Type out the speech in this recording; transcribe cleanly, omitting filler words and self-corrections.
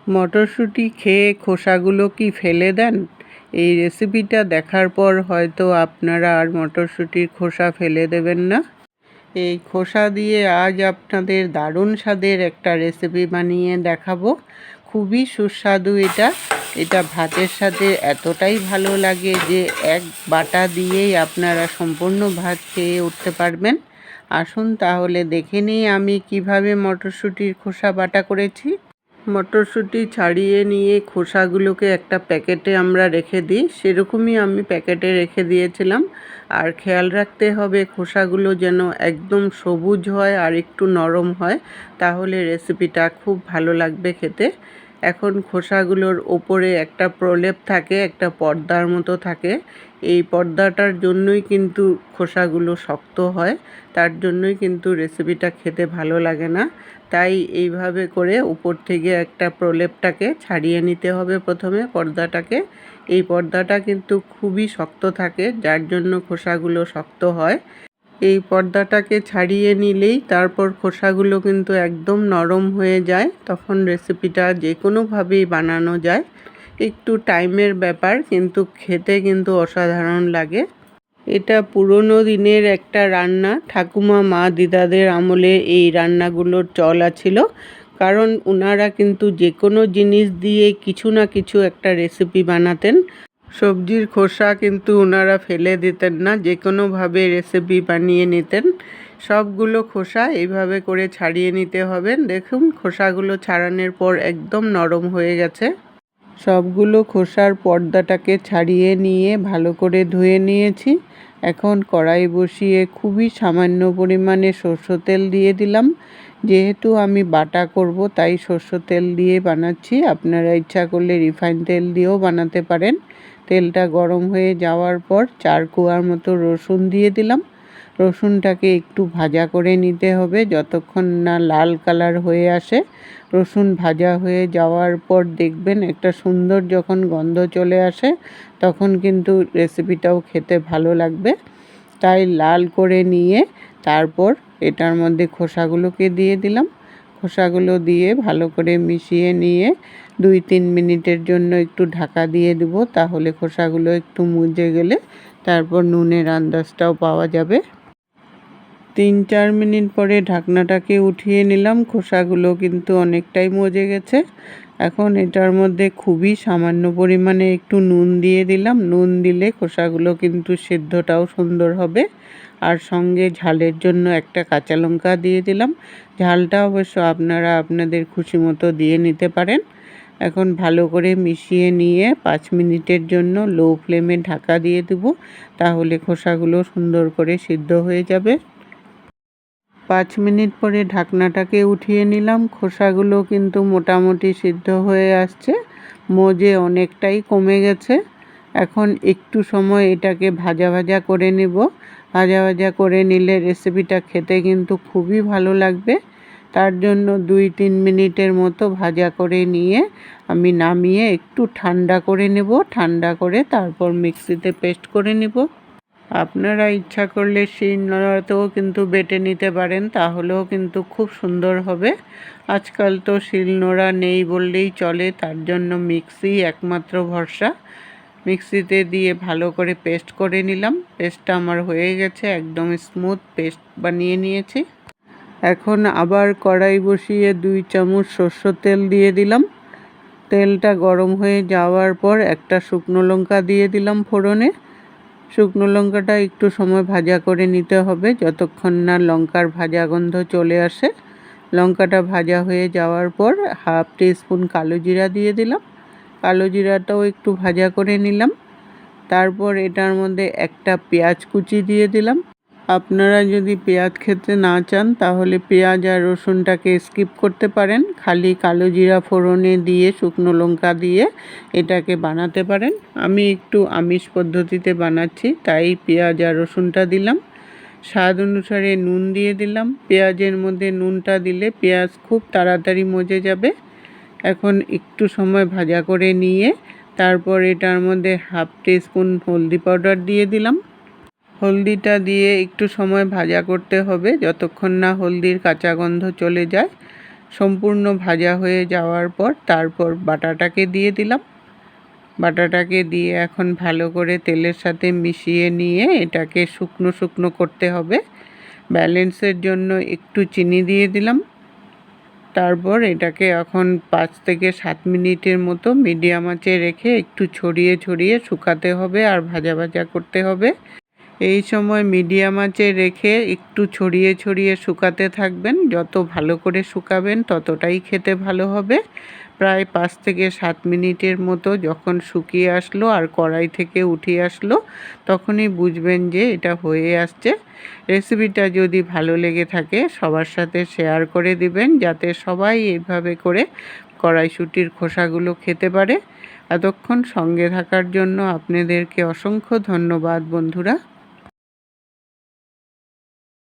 মটরশুঁটি খেয়ে খোসাগুলো কি ফেলে দেন? এই রেসিপিটা দেখার পর হয়তো আপনারা আর মটরশুঁটির খোসা ফেলে দেবেন না। এই খোসা দিয়ে আজ আপনাদের দারুণ স্বাদের একটা রেসিপি বানিয়ে দেখাবো। খুবই সুস্বাদু এটা। এটা ভাতের সাথে এতটাই ভালো লাগে যে এক বাটা দিয়েই আপনারা সম্পূর্ণ ভাত খেয়ে উঠতে পারবেন। আসুন তাহলে দেখে নিই আমি কিভাবে মটরশুঁটির খোসা বাটা করেছি। মটরশুঁটি ছাড়িয়ে নিয়ে খোসাগুলোকে একটা প্যাকেটে আমরা রেখে দিই, সেরকমই আমি প্যাকেটে রেখে দিয়েছিলাম। আর খেয়াল রাখতে হবে খোসাগুলো যেন একদম সবুজ হয় আর একটু নরম হয়, তাহলে রেসিপিটা খুব ভালো লাগবে খেতে। এখন খোসাগুলোর ওপরে একটা প্রলেপ থাকে, একটা পর্দার মতো থাকে। এই পর্দাটার জন্যই কিন্তু খোসাগুলো শক্ত হয়, তার জন্যই কিন্তু রেসিপিটা খেতে ভালো লাগে না। তাই এইভাবে করে উপর থেকে একটা প্রলেপটাকে ছাড়িয়ে নিতে হবে প্রথমে পর্দাটাকে। এই পর্দাটা কিন্তু খুবই শক্ত থাকে, যার জন্য খোসাগুলো শক্ত হয়। এই পর্দাটাকে ছাড়িয়ে নিলেই তারপর খোসাগুলো কিন্তু একদম নরম হয়ে যায়, তখন রেসিপিটা যে কোনোভাবেই বানানো যায়। একটু টাইমের ব্যাপার, কিন্তু খেতে কিন্তু অসাধারণ লাগে। এটা পুরনো দিনের একটা রান্না, ঠাকুমা মা দিদাদের আমলে এই রান্নাগুলোর চল ছিল। কারণ ওনারা কিন্তু যে কোনো জিনিস দিয়ে কিছু না কিছু একটা রেসিপি বানাতেন। সবজির খোসা কিন্তু ওনারা ফেলে দিতেন না, যে কোনোভাবে রেসিপি বানিয়ে নিতেন। সবগুলো খোসা এইভাবে করে ছাড়িয়ে নিতে হবে। দেখুন খোসাগুলো ছাড়ানোর পর একদম নরম হয়ে গেছে। সবগুলো খোসার পর্দাটাকে ছাড়িয়ে নিয়ে ভালো করে ধুয়ে নিয়েছি। এখন কড়াই বসিয়ে খুবই সামান্য পরিমাণে সরষের তেল দিয়ে দিলাম। যেহেতু আমি বাটা করব তাই সরষের তেল দিয়ে বানাচ্ছি, আপনারা ইচ্ছা করলে রিফাইন তেল দিয়েও বানাতে পারেন। তেলটা গরম হয়ে যাওয়ার পর 4 কোয়ার মতো রসুন দিয়ে দিলাম। রসুনটাকে একটু ভাজা করে নিতে হবে যতক্ষণ না লাল কালার হয়ে আসে। রসুন ভাজা হয়ে যাওয়ার পর দেখবেন একটা সুন্দর যখন গন্ধ চলে আসে, তখন কিন্তু রেসিপিটাও খেতে ভালো লাগবে। তাই লাল করে নিয়ে তারপর এটার মধ্যে খোসাগুলোকে দিয়ে দিলাম। খোসাগুলো দিয়ে ভালো করে মিশিয়ে নিয়ে 2-3 মিনিটের জন্য একটু ঢাকা দিয়ে দেবো, তাহলে খোসাগুলো একটু মজে গেলে তারপর নুনের আন্দাজটাও পাওয়া যাবে। 3-4 মিনিট পরে ঢাকনাটাকে উঠিয়ে নিলাম। খোসাগুলো কিন্তু অনেকটাই মজে গেছে। এখন এটার মধ্যে খুবই সামান্য পরিমাণে একটু নুন দিয়ে দিলাম। নুন দিলে খোসাগুলো কিন্তু সেদ্ধটাও সুন্দর হবে। আর সঙ্গে ঝালের জন্য একটা কাঁচা লঙ্কা দিয়ে দিলাম। ঝালটা অবশ্য আপনারা আপনাদের খুশি মতো দিয়ে নিতে পারেন। এখন ভালো করে মিশিয়ে নিয়ে 5 মিনিটের জন্য লো ফ্লেমে ঢাকা দিয়ে দেবো, তাহলে খোসাগুলো সুন্দর করে সিদ্ধ হয়ে যাবে। 5 মিনিট পরে ঢাকনাটাকে উঠিয়ে নিলাম। খোসাগুলো কিন্তু মোটামুটি সিদ্ধ হয়ে আসছে, মজে অনেকটাই কমে গেছে। এখন একটু সময় এটাকে ভাজা ভাজা করে নেব। ভাজা ভাজা করে নিলে রেসিপিটা খেতে কিন্তু খুবই ভালো লাগবে। তার জন্য 2-3 মিনিটের মতো ভাজা করে নিয়ে আমি নামিয়ে একটু ঠান্ডা করে নেব। ঠান্ডা করে তারপর মিক্সিতে পেস্ট করে নেব। আপনারা ইচ্ছা করলে শিলনোড়াতেও কিন্তু বেটে নিতে পারেন, তাহলেও কিন্তু খুব সুন্দর হবে। আজকাল তো শিলনোড়া নেই বললেই চলে, তার জন্য মিক্সি একমাত্র ভরসা। মিক্সিতে দিয়ে ভালো করে পেস্ট করে নিলাম। পেস্টটা আমার হয়ে গেছে, একদম স্মুথ পেস্ট বানিয়ে নিয়েছি। এখন আবার কড়াই বসিয়ে 2 চামচ সরষের তেল দিয়ে দিলাম। তেলটা গরম হয়ে যাওয়ার পর একটা শুকনো লঙ্কা দিয়ে দিলাম ফোড়নে। শুকনো লঙ্কাটা একটু সময় ভাজা করে নিতে হবে, যতক্ষণ না লঙ্কার ভাজা গন্ধ চলে আসে। লঙ্কাটা ভাজা হয়ে যাওয়ার পর হাফ টিস্পুন কালো জিরা দিয়ে দিলাম। কালো জিরাটাও একটু ভাজা করে নিলাম। তারপর এটার মধ্যে একটা পেঁয়াজ কুচি দিয়ে দিলাম। আপনারা যদি পেঁয়াজ খেতে না চান তাহলে পেঁয়াজ আর রসুনটাকে স্কিপ করতে পারেন, খালি কালো জিরা ফোড়নে দিয়ে শুকনো লঙ্কা দিয়ে এটাকে বানাতে পারেন। আমি একটু আমিষ পদ্ধতিতে বানাচ্ছি, তাই পেঁয়াজ আর রসুনটা দিলাম। স্বাদ অনুসারে নুন দিয়ে দিলাম। পেঁয়াজের মধ্যে নুনটা দিলে পেঁয়াজ খুব তাড়াতাড়ি মজে যাবে। এখন একটু সময় ভাজা করে নিয়ে তারপর এটার মধ্যে হাফ টিস্পুন হলদি পাউডার দিয়ে দিলাম। হলদিটা দিয়ে একটু সময় ভাজা করতে হবে, যতক্ষণ না হলদির কাঁচা গন্ধ চলে যায়। সম্পূর্ণ ভাজা হয়ে যাওয়ার পর তারপর বাটাটাকে দিয়ে দিলাম। বাটাটাকে দিয়ে এখন ভালো করে তেলের সাথে মিশিয়ে নিয়ে এটাকে শুকনো শুকনো করতে হবে। ব্যালেন্সের জন্য একটু চিনি দিয়ে দিলাম। তারপর এটাকে এখন 5 থেকে 7 মিনিটের মতো মিডিয়াম আঁচে রেখে একটু ছড়িয়ে ছড়িয়ে শুকাতে হবে আর ভাজা ভাজা করতে হবে। এই সময় মিডিয়াম আঁচে রেখে একটু ছড়িয়ে ছড়িয়ে শুকাতে থাকবেন। যত ভালো করে শুকাবেন ততটাই খেতে ভালো হবে। প্রায় 5 থেকে 7 মিনিটের মতো যখন শুকিয়ে আসলো আর কড়াই থেকে উঠে আসলো, তখনই বুঝবেন যে এটা হয়ে আসছে। রেসিপিটা যদি ভালো লেগে থাকে সবার সাথে শেয়ার করে দিবেন, যাতে সবাই এইভাবে করে কড়াইশুঁটির খোসাগুলো খেতে পারে। এতক্ষণ সঙ্গে থাকার জন্য আপনাদেরকে অসংখ্য ধন্যবাদ বন্ধুরা।